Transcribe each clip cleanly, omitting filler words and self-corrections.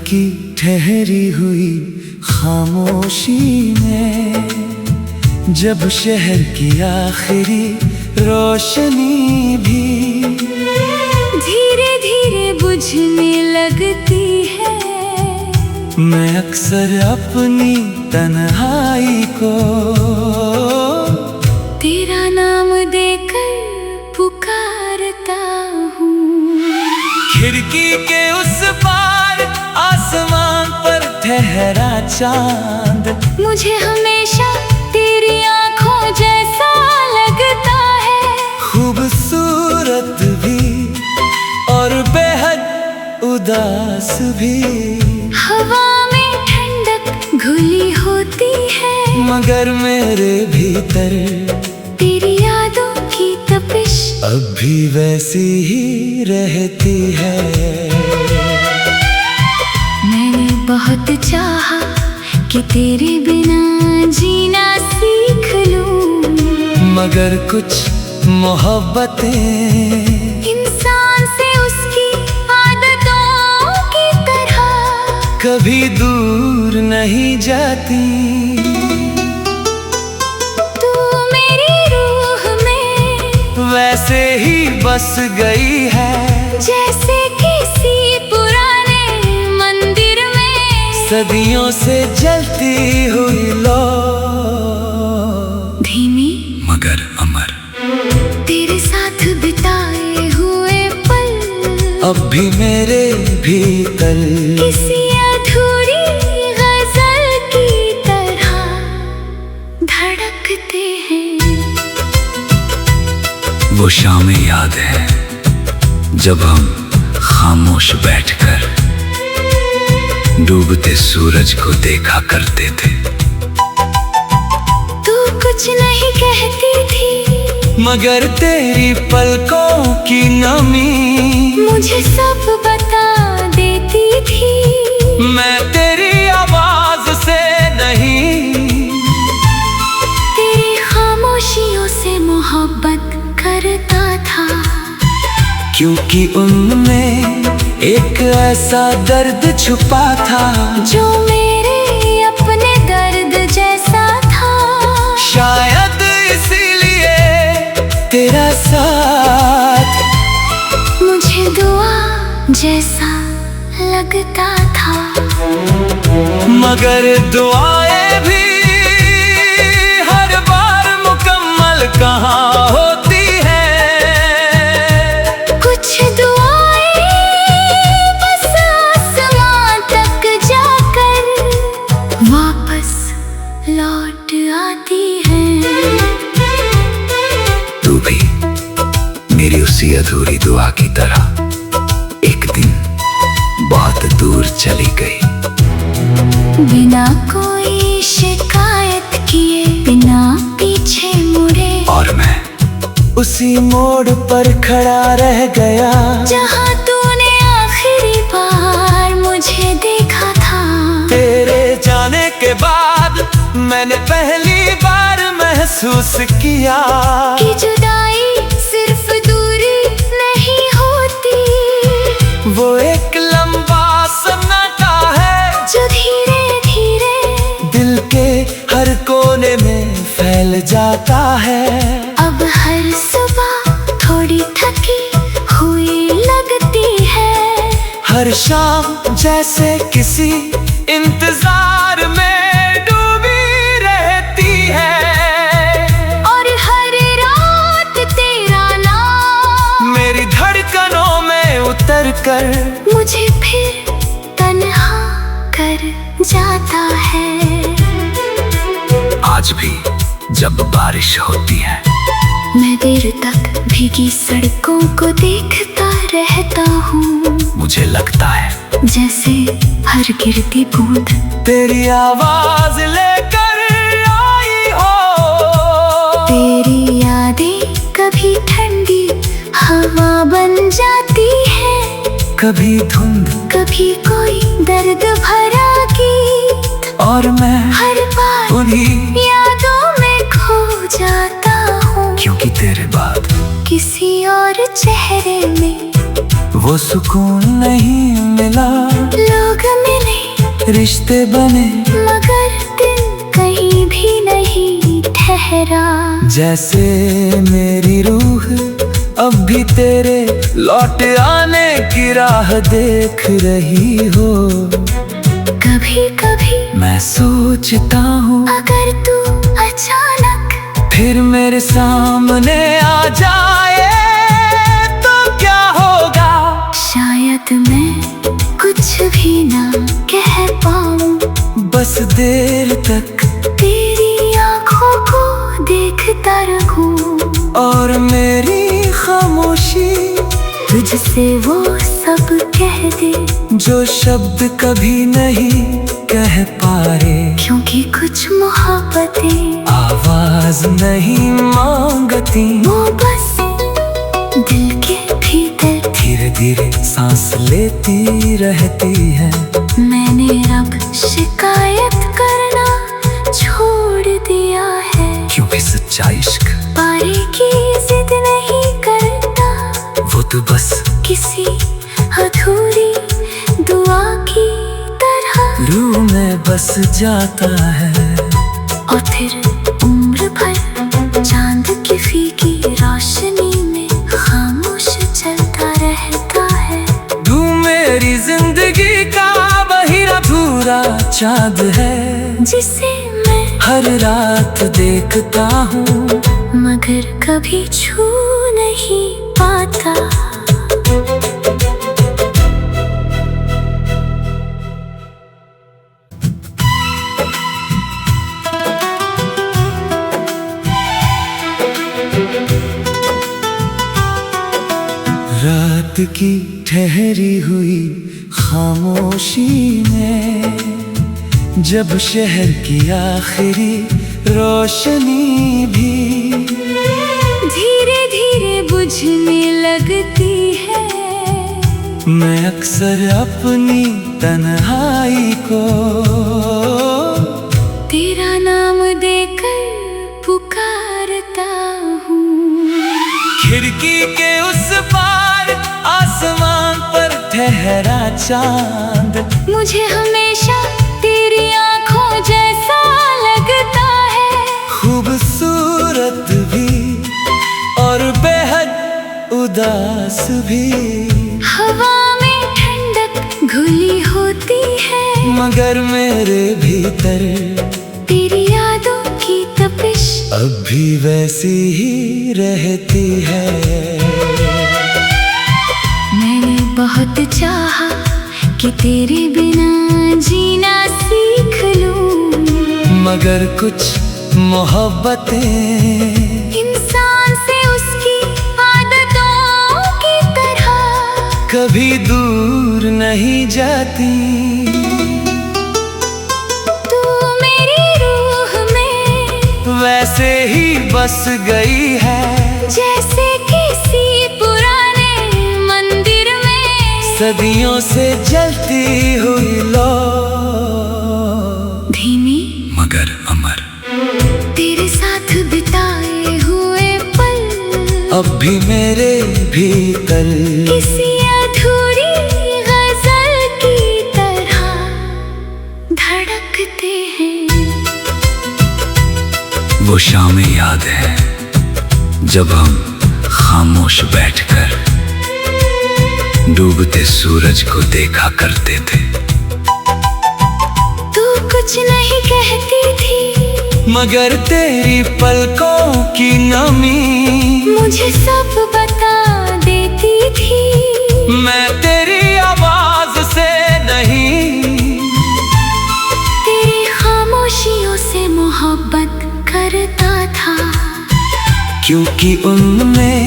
की ठहरी हुई खामोशी में, जब शहर की आखिरी रोशनी भी धीरे धीरे बुझने लगती है, मैं अक्सर अपनी तन्हाई को तेरा नाम देकर पुकारता हूँ। खिड़की के उस पार आसमान पर ठहरा चांद मुझे हमेशा तेरी आंखों जैसा लगता है, खूबसूरत भी और बेहद उदास भी। हवा में ठंडक घुली होती है, मगर मेरे भीतर तेरी यादों की तपिश अब भी वैसी ही रहती है। मैंने बहुत चाहा कि तेरे बिना जीना सीख लूं, मगर कुछ मोहब्बतें इंसान से उसकी आदतों की तरह कभी दूर नहीं जाती। तू मेरी रूह में वैसे ही बस गई है, जैसे किसी पुराने मंदिर में सदियों से जलती हुई लो, धीमी मगर अमर। तेरे साथ बिताए हुए पल अब भी मेरे भीतर किसी अधूरी गजल की तरह धड़कते हैं। वो शामें याद है जब हम खामोश बैठकर डूबते सूरज को देखा करते थे। तू कुछ नहीं कहती थी, मगर तेरी पलकों की नमी मुझे सब बता देती थी। मैं तेरी आवाज से नहीं, तेरी खामोशियों से मोहब्बत करता था, क्योंकि उनमें एक ऐसा दर्द छुपा था जो मेरे अपने दर्द जैसा था। शायद इसीलिए तेरा साथ मुझे दुआ जैसा लगता था, मगर दुआएं भी हर बार मुकम्मल कहाँ होती है। कुछ दुआएं बस आसमां तक जाकर वापस लौट आती हैं। तू भी मेरी उसी अधूरी दुआ की तरह एक दिन बहुत दूर चली गई, बिना कोई शिकायत किए, बिना पीछे मुड़े, और मैं उसी मोड़ पर खड़ा रह गया जहाँ तूने आखिरी बार मुझे देखा था। तेरे जाने के बाद मैंने पहली बार महसूस किया कि जुदाई सिर्फ दूरी नहीं होती, वो एक लंबा सन्नाटा है जो धीरे धीरे दिल के हर कोने में फैल जाता है। अब हर सुबह थोड़ी थकी हुई लगती है, हर शाम जैसे किसी इंतजार में डूबी रहती है, और हर रात तेरा नाम मेरी धड़कनों में उतर कर मुझे फिर तन्हा कर जाता है। आज भी जब बारिश होती है मैं देर तक भीगी सड़कों को देखता रहता हूँ, मुझे लगता है जैसे हर गिरती बूंद तेरी आवाज लेकर आई हो। तेरी यादें कभी ठंडी हवा बन जाती है, कभी धुंध, कभी कोई दर्द भरा गीत, और मैं हर बार उन्हीं यादों में खो जाता हूँ, क्योंकि तेरे बाद किसी और चेहरे में वो सुकून नहीं मिला। लोग रिश्ते बने, मगर दिन कहीं भी नहीं ठहरा। जैसे मेरी रूह अब भी तेरे लौट आने की राह देख रही हो। कभी कभी मैं सोचता हूँ अगर तू अचानक फिर मेरे सामने आ जाए तो क्या होगा। शायद मैं कुछ भी ना कह पाऊँ, बस देर तक तेरी आँखों को देखता रहूं, और मेरी खामोशी तुझसे वो सब कह दे जो शब्द कभी नहीं कह पाए। क्योंकि कुछ मोहब्बतें आवाज नहीं मांगती, वो बस दिल के भीतर धीरे धीरे सांस लेती रहती है। मैंने अब शिकायत करना छोड़ दिया है, क्योंकि सच्चा इश्क पारी की जिद नहीं करता, वो तो बस किसी अधूरी दुआ की तरह रूह में बस जाता है। और फिर उम्र भर चांद की फीकी रोशनी में खामोश चलता रहता है। तू मेरी जिंदगी का वही अधूरा चाँद है, जिसे मैं हर रात देखता हूँ मगर कभी छू नहीं पाता। रात की ठहरी हुई खामोशी में जब शहर की आखिरी रोशनी भी धीरे धीरे बुझने लगती है, मैं अक्सर अपनी तन्हाई को तेरा नाम देकर पुकारता हूँ। खिड़की के उस पार आसमान पर ठहरा चांद मुझे हमेशा तेरी आँखों जैसा लगता है, खूबसूरत भी और बेहद उदास भी। हवा में ठंडक घुली होती है, मगर मेरे भीतर तेरी यादों की तपिश अब भी वैसी ही रहती है। मैंने बहुत चाहा कि तेरे बिना जीना सीख लूं, मगर कुछ मोहब्बतें इंसान से उसकी आदतों की तरह कभी दूर नहीं जाती। तू मेरी रूह में वैसे ही बस गई है, जैसे किसी पुराने मंदिर में सदियों से जलती हुई लो। धीमी मगर अमर तेरे साथ बिताए हुए पल अब भी मेरे भीतर किसी अधूरी गजल की तरह धड़कते हैं। वो शामें याद है जब हम खामोश बैठकर डूबते सूरज को देखा करते थे। तू कुछ नहीं कहती थी, मगर तेरी पलकों की नमी मुझे सब बता देती थी। मैं तेरी आवाज से नहीं, तेरी खामोशियों से मोहब्बत करता था, क्योंकि उनमें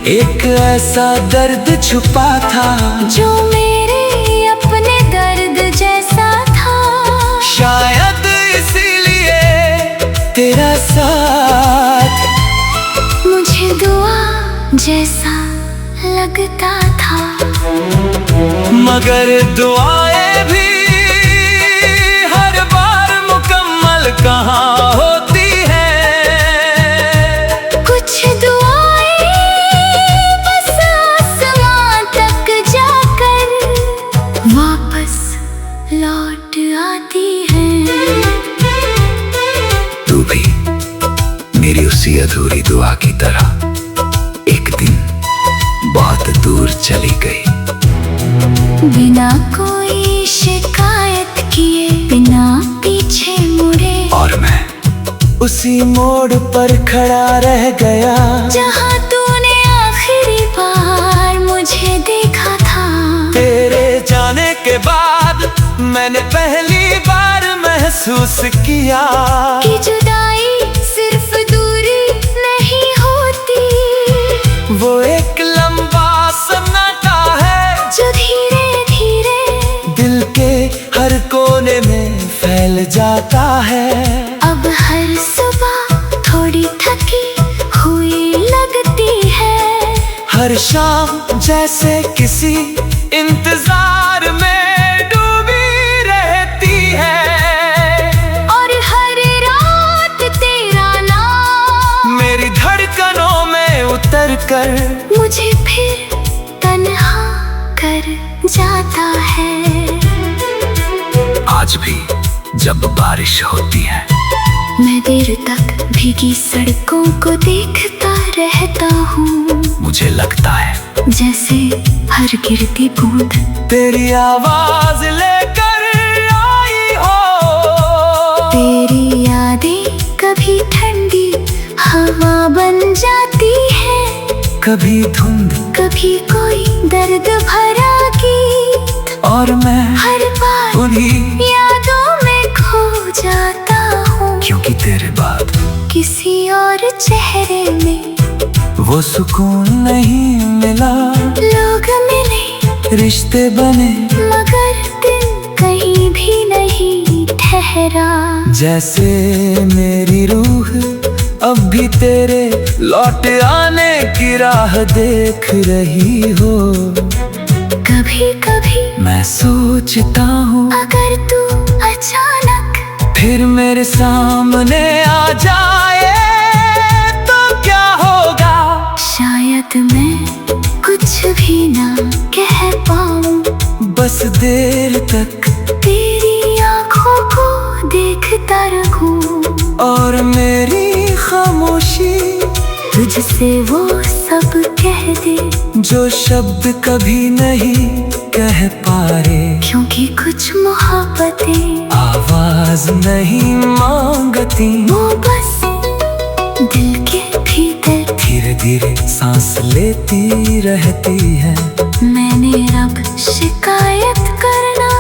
एक ऐसा दर्द छुपा था जो मेरे अपने दर्द जैसा था। शायद इसीलिए तेरा साथ मुझे दुआ जैसा लगता था, मगर दुआएं भी हर बार मुकम्मल कहाँ होती है। कुछ दुआएं बस आसमां तक जाकर वापस लौट भी मेरी उसी अधूरी दुआ की तरह एक दिन बहुत दूर चली गई। बिना कोई शिकायत किए, बिना पीछे मुड़े, और मैं उसी मोड़ पर खड़ा रह गया जहाँ तूने आखिरी बार मुझे देखा था। तेरे जाने के बाद मैंने पहली बार महसूस किया कि जुदाई सिर्फ दूरी नहीं होती, वो एक लंबा सन्नाटा है जो धीरे धीरे दिल के हर कोने में फैल जाता है। अब हर सुबह थोड़ी थकी हुई लगती है, हर शाम जैसे किसी इंतजार में डूबी रहती है, और हर रात तेरा नाम मेरी धड़कनों में उतर कर मुझे फिर तन्हा कर जाता है। आज भी जब बारिश होती है मैं देर तक भीगी सड़कों को देखता रहता हूँ, मुझे लगता है जैसे हर गिरती बूंद तेरी आवाज लेकर आई हो। तेरी यादें कभी ठंडी हवा बन जाती है, कभी धुंध कभी कोई दर्द भरा गीत, और मैं हर बार उन्हीं यादों में खो जाता हूँ, क्योंकि तेरे बाद किसी और चेहरे में वो सुकून नहीं मिला। लोग मिले, रिश्ते बने, मगर दिन कहीं भी नहीं ठहरा। जैसे मेरी रूह अब भी तेरे लौट आने की राह देख रही हो। कभी कभी मैं सोचता हूँ अगर तू अचानक फिर मेरे सामने आ जाए तो क्या होगा। शायद मैं कुछ भी ना कह पाऊँ, बस देर तक तेरी आँखों को देखता रहूँ, और मेरी खामोशी तुझसे वो सब कह दे जो शब्द कभी नहीं कह पाए। क्योंकि कुछ मोहब्बतें आवाज नहीं मांगती, वो बस दिल के भीतर धीरे धीरे सांस लेती रहती है। मैंने अब शिकायत करना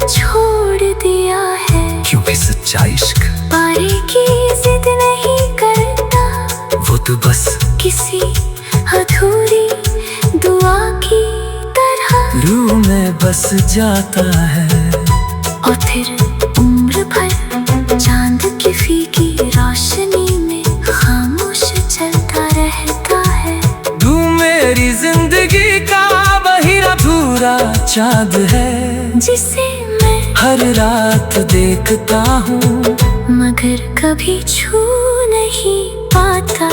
छोड़ दिया है, क्योंकि सच्चा इश्क पारी की जिद नहीं करता, वो तो बस किसी अधूरी दुआ की तरह रूह में बस जाता है। और फिर उम्र भर चांद की फीकी रोशनी में खामोश चलता रहता है। तू मेरी जिंदगी का वही अधूरा चाँद है, जिसे मैं हर रात देखता हूँ मगर कभी छू नहीं पाता।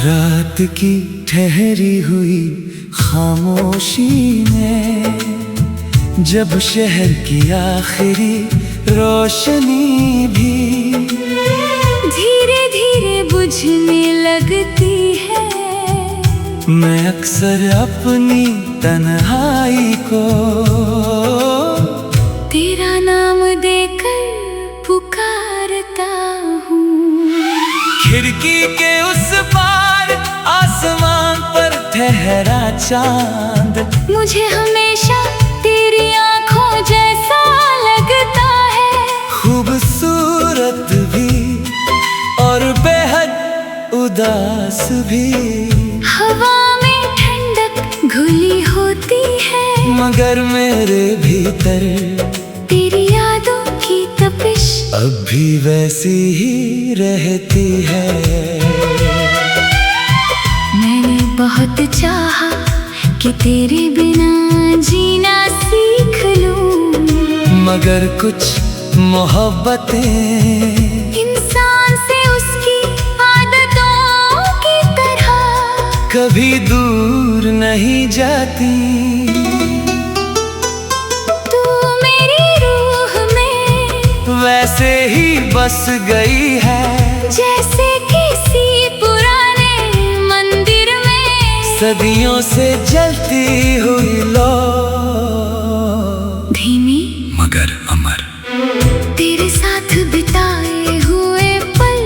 रात की ठहरी हुई खामोशी में जब शहर की आखिरी रोशनी भी धीरे धीरे बुझने लगती है, मैं अक्सर अपनी तन्हाई को तेरा नाम देकर पुकारता हूँ। खिड़की के उस पार आसमान पर ठहरा चांद मुझे हमेशा तेरी आँखों जैसा लगता है, खूबसूरत भी और बेहद उदास भी। हवा में ठंडक घुली होती है, मगर मेरे भीतर तेरी यादों की तपिश अब भी वैसी ही रहती है। मैंने बहुत चाहा कि तेरे बिना जीना सीख लूं, मगर कुछ मोहब्बतें इंसान से उसकी कभी दूर नहीं जाती। तू मेरी रूह में वैसे ही बस गई है, जैसे किसी पुराने मंदिर में सदियों से जलती हुई लो। धीमी मगर अमर तेरे साथ बिताए हुए पल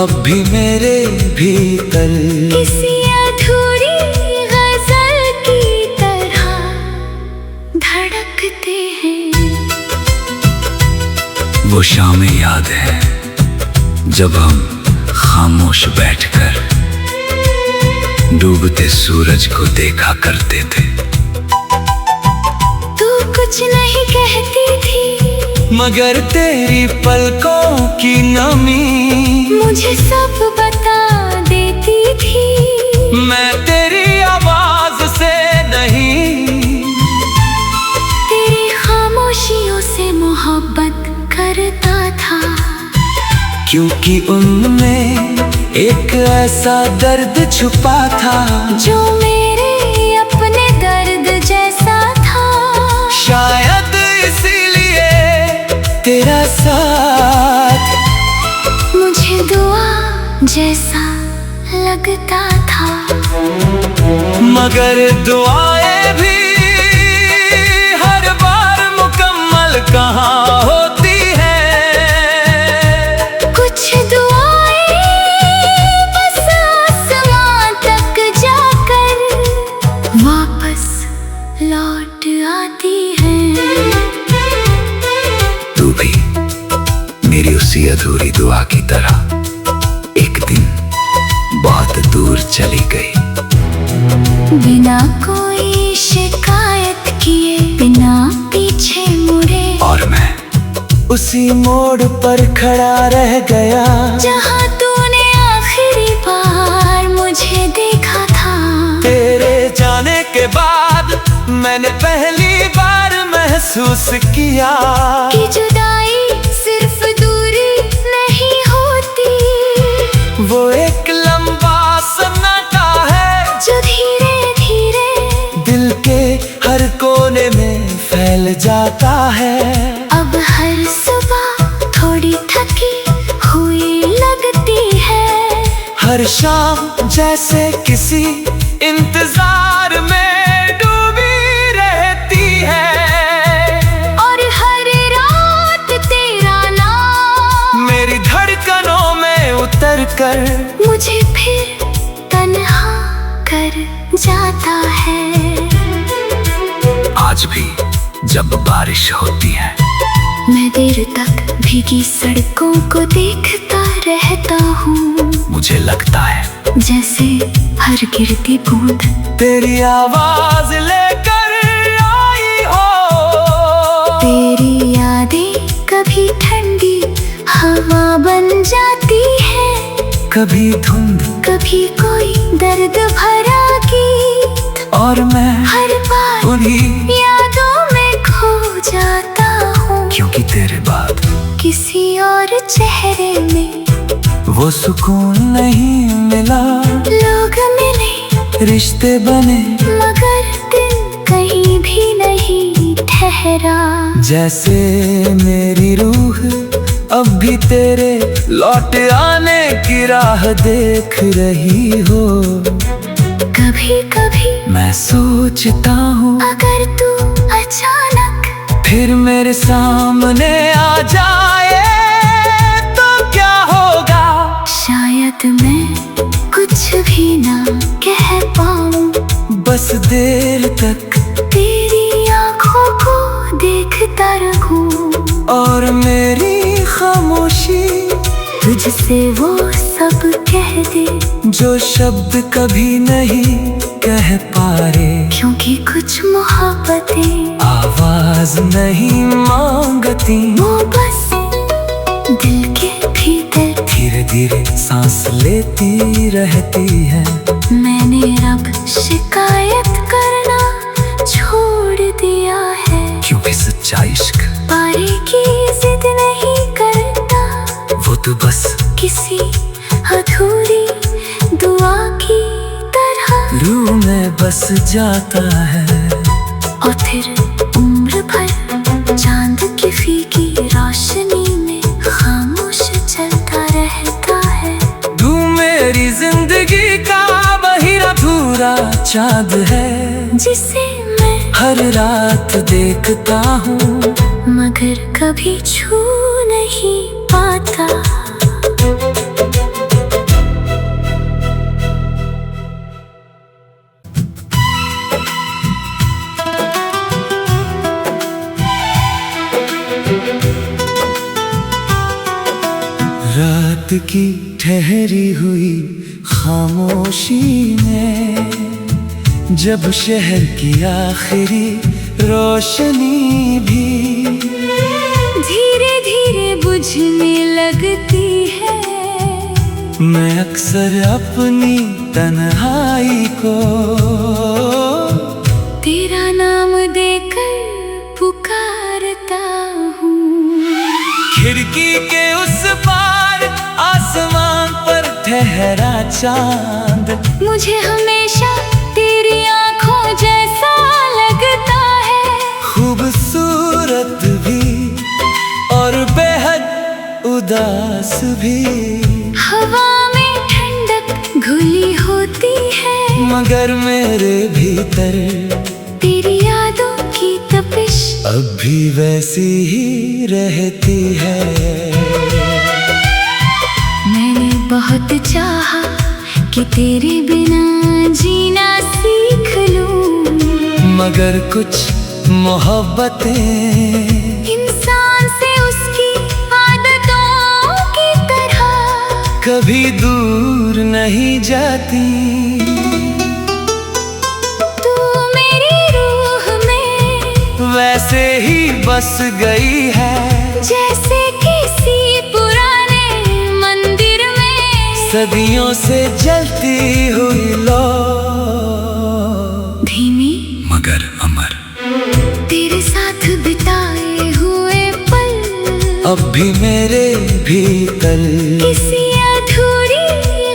अब भी मेरे भीतर किसी अधूरी गजल की तरह धड़कते हैं। वो शामें याद है जब हम खामोश बैठकर डूबते सूरज को देखा करते थे। तू कुछ नहीं कहती थी मगर तेरी पलकों की नमी मुझे सब बता देती थी। मैं तेरी आवाज से नहीं, तेरी खामोशियों से मोहब्बत करता था, क्योंकि उनमें एक ऐसा दर्द छुपा था जो मेरे अपने दर्द जैसा था। शायद इसीलिए तेरा साथ मुझे दुआ जैसा लगता था, मगर दुआएं भी हर बार मुकम्मल कहाँ होती है। कुछ दुआएं बस आसमां तक जाकर वापस लौट आती हैं। तू भी मेरी उसी अधूरी दुआ की तरह एक दिन बहुत दूर चली गई। बिना कोई शिकायत किए, बिना पीछे मुड़े, और मैं उसी मोड़ पर खड़ा रह गया जहाँ तूने आखिरी बार मुझे देखा था। तेरे जाने के बाद मैंने पहली बार महसूस किया कि जुदाई सिर्फ दूरी नहीं होती, वो एक लंबा सन्नाटा है जो धीरे धीरे दिल के हर कोने में फैल जाता है। अब हर सुबह थोड़ी थकी हुई लगती है, हर शाम जैसे किसी इंतजार में डूबी रहती है, और हर रात तेरा नाम मेरी धड़कनों में उतर कर मुझे फिर तन्हा कर जाता है। आज भी जब बारिश होती है मैं देर तक भीगी सड़कों को देखता रहता हूँ, मुझे लगता है जैसे हर गिरती बूंद तेरी आवाज लेकर आई हो। तेरी यादें कभी ठंडी हवा बन जाती है, कभी धुंध कभी कोई दर्द भरा गीत, और मैं हर बार उन्हीं यादों में खो जाता हूँ। क्योंकि तेरे बाद किसी और चेहरे में वो सुकून नहीं मिला। लोग मिले, रिश्ते बने, मगर दिन कहीं भी नहीं ठहरा। जैसे मेरी रूह अब भी तेरे लौट आने की राह देख रही हो। कभी कभी मैं सोचता हूँ अगर तू अचानक फिर मेरे सामने आ जाए तो क्या होगा। शायद मैं कुछ भी ना कह पाऊँ, बस देर तक तेरी आँखों को देखता रहूं, और मेरी खामोशी तुझसे वो सब कह दे जो शब्द कभी नहीं कह पा रहे। क्योंकि कुछ मोहब्बतें आवाज नहीं मांगती, वो बस दिल के भीतर धीरे धीरे सांस लेती रहती है। मैंने अब शिकायत करना छोड़ दिया है, क्योंकि सच्चा इश्क पारी की जिद नहीं करता, वो तो बस किसी अधूरी दुआ की तरह बस जाता है। और फिर उम्र भर चांद की फीकी रोशनी में खामोश चलता रहता है। तू मेरी जिंदगी का वही अधूरा चांद है, जिसे मैं हर रात देखता हूँ मगर कभी छू नहीं पाता। रात की ठहरी हुई खामोशी में जब शहर की आखिरी रोशनी भी धीरे धीरे बुझने लगती है, मैं अक्सर अपनी तन्हाई को तेरा नाम देकर पुकारता हूँ। खिड़की के उस पार आसमान पर ठहरा चांद मुझे हमेशा तेरी आंखों जैसा लगता है, खूबसूरत भी और बेहद उदास भी। हवा में ठंडक घुली होती है, मगर मेरे भीतर तेरी यादों की तपिश अब भी वैसी ही रहती है। मैंने बहुत चाहा कि तेरे बिना जीना सीख लूं, मगर कुछ मोहब्बतें इंसान से उसकी आदतों की तरह कभी दूर नहीं जाती। तू मेरी रूह में वैसे ही बस गई है, जैसे किसी पुराने मंदिर में सदियों से जलती हुई लो। धीमी मगर अमर तेरे साथ बिताए हुए पल अब भी मेरे भीतर किसी अधूरी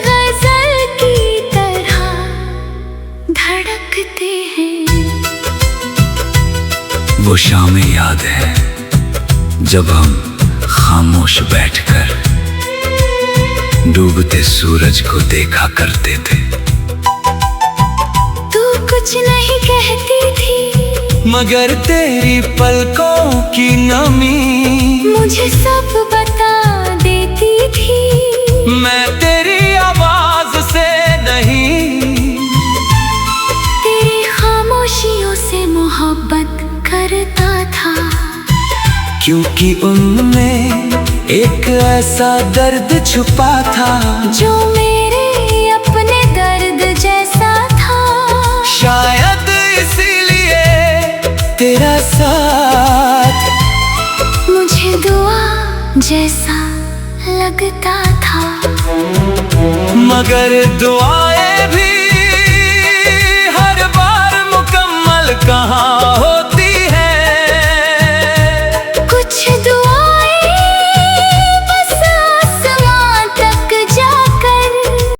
गजल की तरह धड़कते हैं। वो शामें याद है जब हम खामोश बैठकर डूबते सूरज को देखा करते थे। तू कुछ नहीं कहती थी, मगर तेरी पलकों की नमी मुझे सब बता देती थी। मैं तेरी आवाज से नहीं, तेरी खामोशियों से मोहब्बत करता था, क्योंकि उनमें एक ऐसा दर्द छुपा था जो मेरे अपने दर्द जैसा था। शायद इसीलिए तेरा साथ मुझे दुआ जैसा लगता था, मगर दुआएं भी हर बार मुकम्मल कहाँ होती।